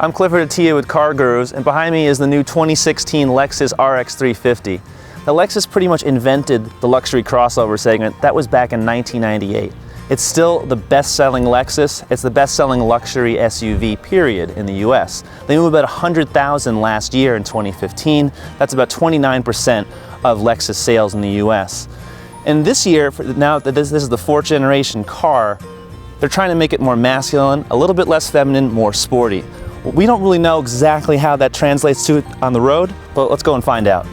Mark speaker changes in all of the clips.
Speaker 1: I'm Clifford Atiyeh with CarGurus, and behind me is the new 2016 Lexus RX 350. The Lexus pretty much invented the luxury crossover segment. That was back in 1998. It's still the best-selling Lexus. It's the best-selling luxury SUV, period, in the US. They moved about 100,000 last year in 2015. That's about 29% of Lexus sales in the US. And this year, now that this is the fourth generation car, they're trying to make it more masculine, a little bit less feminine, more sporty. We don't really know exactly how that translates to it on the road, but let's go and find out.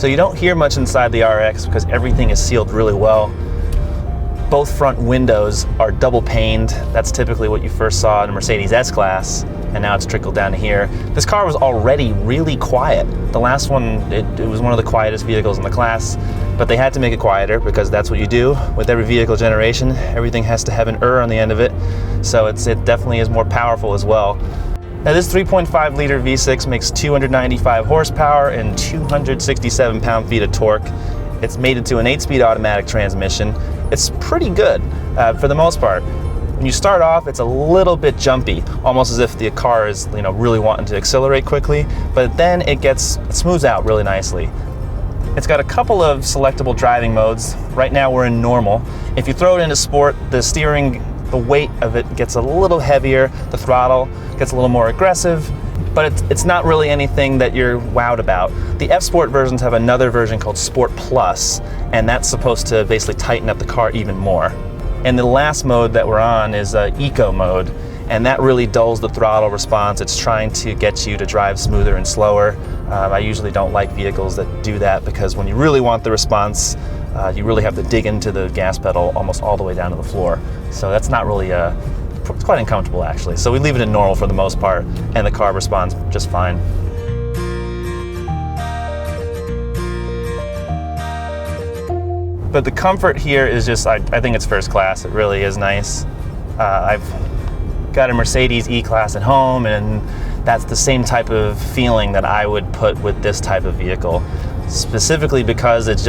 Speaker 1: So you don't hear much inside the RX because everything is sealed really well. Both front windows are double paned. That's typically what you first saw in a Mercedes S-Class, and now it's trickled down to here. This car was already really quiet. The last one, it was one of the quietest vehicles in the class, but they had to make it quieter because that's what you do with every vehicle generation. Everything has to have an on the end of it, so it definitely is more powerful as well. Now this 3.5 liter V6 makes 295 horsepower and 267 pound-feet of torque. It's mated to an 8-speed automatic transmission. It's pretty good for the most part. When you start off, it's a little bit jumpy, almost as if the car is really wanting to accelerate quickly, but then it smooths out really nicely. It's got a couple of selectable driving modes. Right now we're in normal. If you throw it into sport, the steering, the weight of it gets a little heavier, the throttle gets a little more aggressive, but it's not really anything that you're wowed about. The F-Sport versions have another version called Sport Plus, and that's supposed to basically tighten up the car even more. And the last mode that we're on is Eco mode, and that really dulls the throttle response. It's trying to get you to drive smoother and slower. I usually don't like vehicles that do that because when you really want the response, you really have to dig into the gas pedal almost all the way down to the floor. So that's not really, it's quite uncomfortable actually. So we leave it in normal for the most part, and the car responds just fine. But the comfort here is just, I think it's first class. It really is nice. I've got a Mercedes E-Class at home, and that's the same type of feeling that I would put with this type of vehicle, specifically because it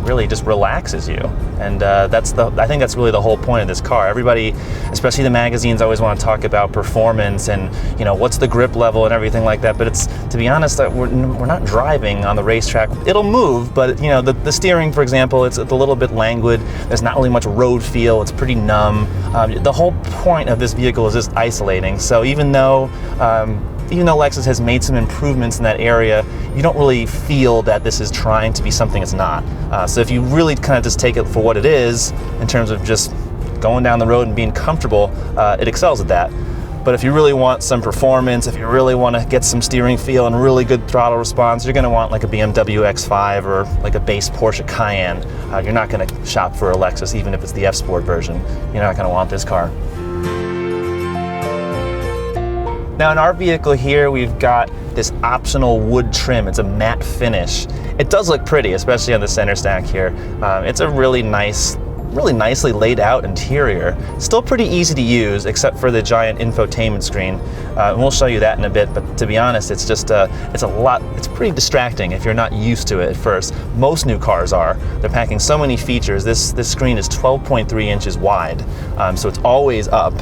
Speaker 1: really just relaxes you. And I think that's really the whole point of this car. Everybody, especially the magazines, always want to talk about performance and what's the grip level and everything like that. But to be honest, we're not driving on the racetrack. It'll move, but the steering, for example, it's a little bit languid. There's not really much road feel. It's pretty numb. The whole point of this vehicle is just isolating. So even though Lexus has made some improvements in that area, you don't really feel that this is trying to be something it's not. So if you really kind of just take it for what it is, in terms of just going down the road and being comfortable, it excels at that. But if you really want some performance, if you really want to get some steering feel and really good throttle response, you're going to want like a BMW X5 or like a base Porsche Cayenne. You're not going to shop for a Lexus, even if it's the F-Sport version. You're not going to want this car. Now in our vehicle here, we've got this optional wood trim. It's a matte finish. It does look pretty, especially on the center stack here. It's a really nicely laid out interior. Still pretty easy to use, except for the giant infotainment screen. And we'll show you that in a bit, but to be honest, it's pretty distracting if you're not used to it at first. Most new cars are. They're packing so many features. This screen is 12.3 inches wide, so it's always up.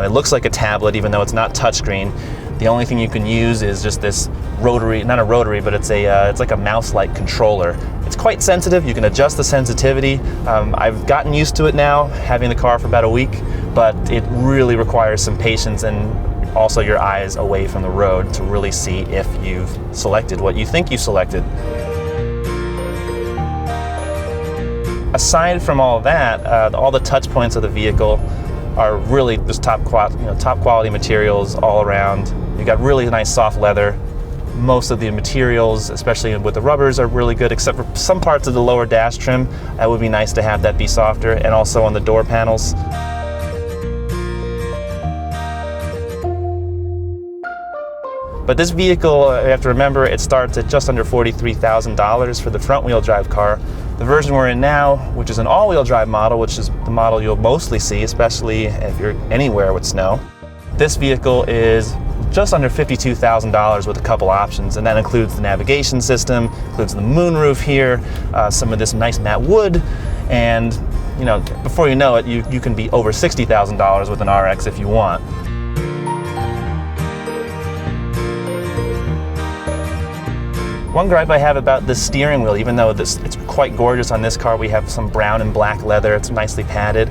Speaker 1: It looks like a tablet, even though it's not touchscreen. The only thing you can use is just this rotary, not a rotary, but it's like a mouse-like controller. It's quite sensitive. You can adjust the sensitivity. I've gotten used to it now, having the car for about a week, but it really requires some patience and also your eyes away from the road to really see if you've selected what you think you selected. Aside from all that, all the touch points of the vehicle are really just top quality materials all around. You got really nice soft leather. Most of the materials, especially with the rubbers, are really good, except for some parts of the lower dash trim. It would be nice to have that be softer, and also on the door panels. But this vehicle, you have to remember, it starts at just under $43,000 for the front-wheel drive car. The version we're in now, which is an all-wheel drive model, which is the model you'll mostly see, especially if you're anywhere with snow, this vehicle is just under $52,000 with a couple options, and that includes the navigation system, includes the moonroof here, some of this nice matte wood, and you know, before you know it, you can be over $60,000 with an RX if you want. One gripe I have about this steering wheel, even though it's quite gorgeous on this car, we have some brown and black leather, it's nicely padded.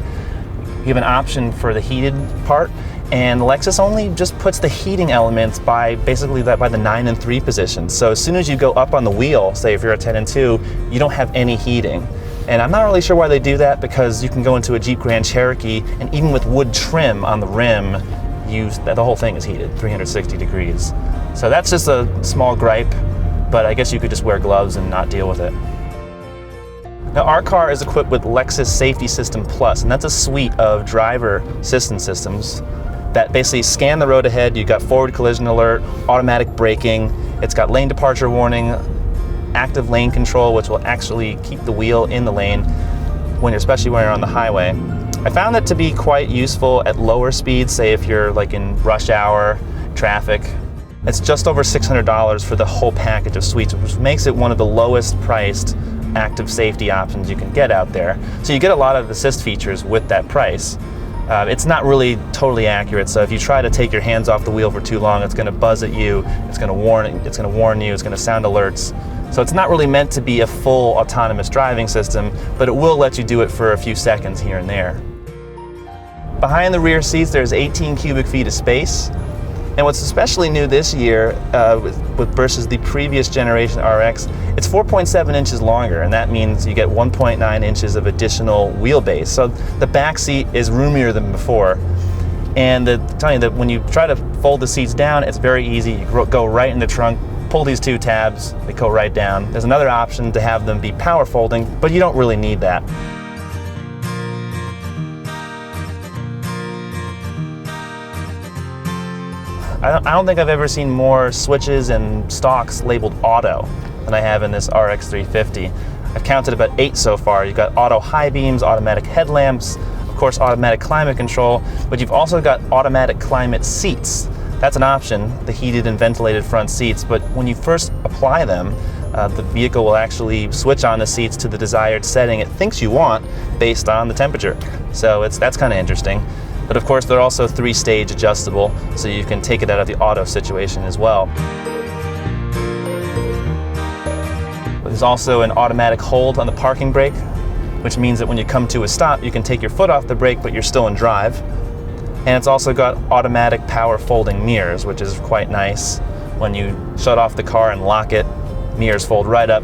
Speaker 1: You have an option for the heated part, and Lexus only just puts the heating elements by basically by the 9 and 3 position. So as soon as you go up on the wheel, say if you're a 10 and 2, you don't have any heating. And I'm not really sure why they do that, because you can go into a Jeep Grand Cherokee, and even with wood trim on the rim, the whole thing is heated 360 degrees. So that's just a small gripe, but I guess you could just wear gloves and not deal with it. Now, our car is equipped with Lexus Safety System Plus, and that's a suite of driver assistance systems that basically scan the road ahead. You've got forward collision alert, automatic braking, it's got lane departure warning, active lane control, which will actually keep the wheel in the lane, especially when you're on the highway. I found that to be quite useful at lower speeds, say if you're like in rush hour traffic. It's just over $600 for the whole package of suites, which makes it one of the lowest priced active safety options you can get out there. So you get a lot of assist features with that price. It's not really totally accurate, so if you try to take your hands off the wheel for too long, it's going to buzz at you, it's going to warn you, it's going to sound alerts. So it's not really meant to be a full autonomous driving system, but it will let you do it for a few seconds here and there. Behind the rear seats, there's 18 cubic feet of space. And what's especially new this year versus the previous generation RX, it's 4.7 inches longer, and that means you get 1.9 inches of additional wheelbase. So the back seat is roomier than before. And I'm telling you that when you try to fold the seats down, it's very easy. You go right in the trunk, pull these two tabs, they go right down. There's another option to have them be power folding, but you don't really need that. I don't think I've ever seen more switches and stalks labeled auto than I have in this RX 350. I've counted about 8 so far. You've got auto high beams, automatic headlamps, of course automatic climate control, but you've also got automatic climate seats. That's an option, the heated and ventilated front seats, but when you first apply them, the vehicle will actually switch on the seats to the desired setting it thinks you want based on the temperature. So that's kind of interesting. But of course, they're also 3-stage adjustable, so you can take it out of the auto situation as well. There's also an automatic hold on the parking brake, which means that when you come to a stop, you can take your foot off the brake, but you're still in drive. And it's also got automatic power folding mirrors, which is quite nice. When you shut off the car and lock it, mirrors fold right up.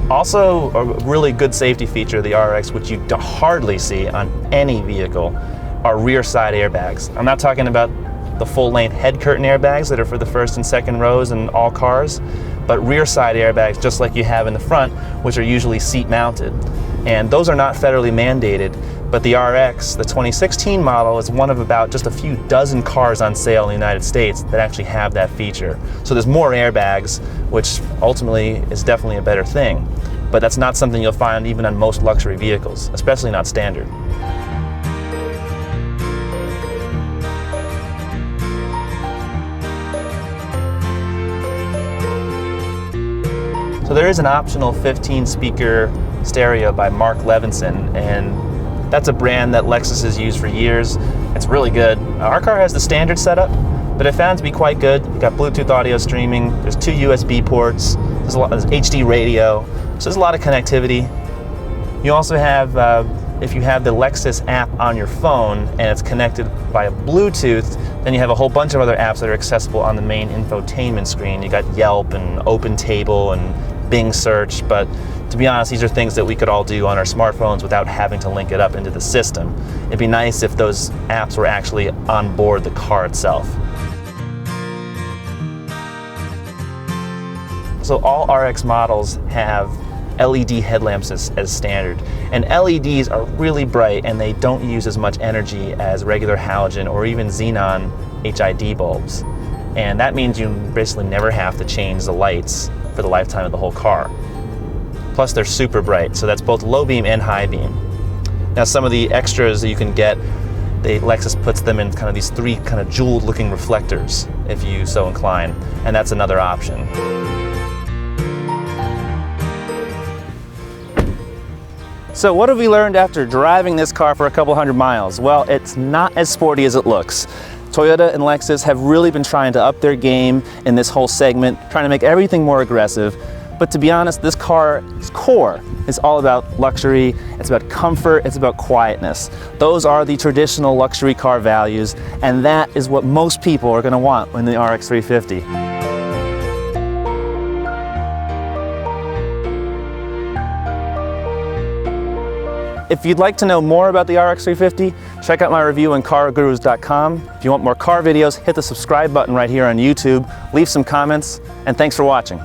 Speaker 1: Also, a really good safety feature of the RX, which you hardly see on any vehicle, are rear side airbags. I'm not talking about the full-length head curtain airbags that are for the first and second rows in all cars, but rear side airbags just like you have in the front, which are usually seat mounted. And those are not federally mandated, but the RX, the 2016 model, is one of about just a few dozen cars on sale in the United States that actually have that feature. So there's more airbags, which ultimately is definitely a better thing. But that's not something you'll find even on most luxury vehicles, especially not standard. So there is an optional 15-speaker stereo by Mark Levinson, and that's a brand that Lexus has used for years. It's really good. Our car has the standard setup, but I found it to be quite good. You've got Bluetooth audio streaming, there's 2 USB ports, there's HD radio, so there's a lot of connectivity. You also have, if you have the Lexus app on your phone and it's connected via Bluetooth, then you have a whole bunch of other apps that are accessible on the main infotainment screen. You got Yelp and OpenTable and Bing search, but to be honest, these are things that we could all do on our smartphones without having to link it up into the system. It'd be nice if those apps were actually on board the car itself. So all RX models have LED headlamps as standard, and LEDs are really bright and they don't use as much energy as regular halogen or even xenon HID bulbs. And that means you basically never have to change the lights for the lifetime of the whole car. Plus they're super bright, so that's both low beam and high beam. Now some of the extras that you can get Lexus puts them in kind of these three kind of jeweled looking reflectors, if you so incline, and that's another option. So what have we learned after driving this car for a couple hundred miles? Well, it's not as sporty as it looks. Toyota and Lexus have really been trying to up their game in this whole segment, trying to make everything more aggressive. But to be honest, this car's core is all about luxury, it's about comfort, it's about quietness. Those are the traditional luxury car values, and that is what most people are going to want in the RX 350. If you'd like to know more about the RX 350, check out my review on CarGurus.com. If you want more car videos, hit the subscribe button right here on YouTube, leave some comments, and thanks for watching.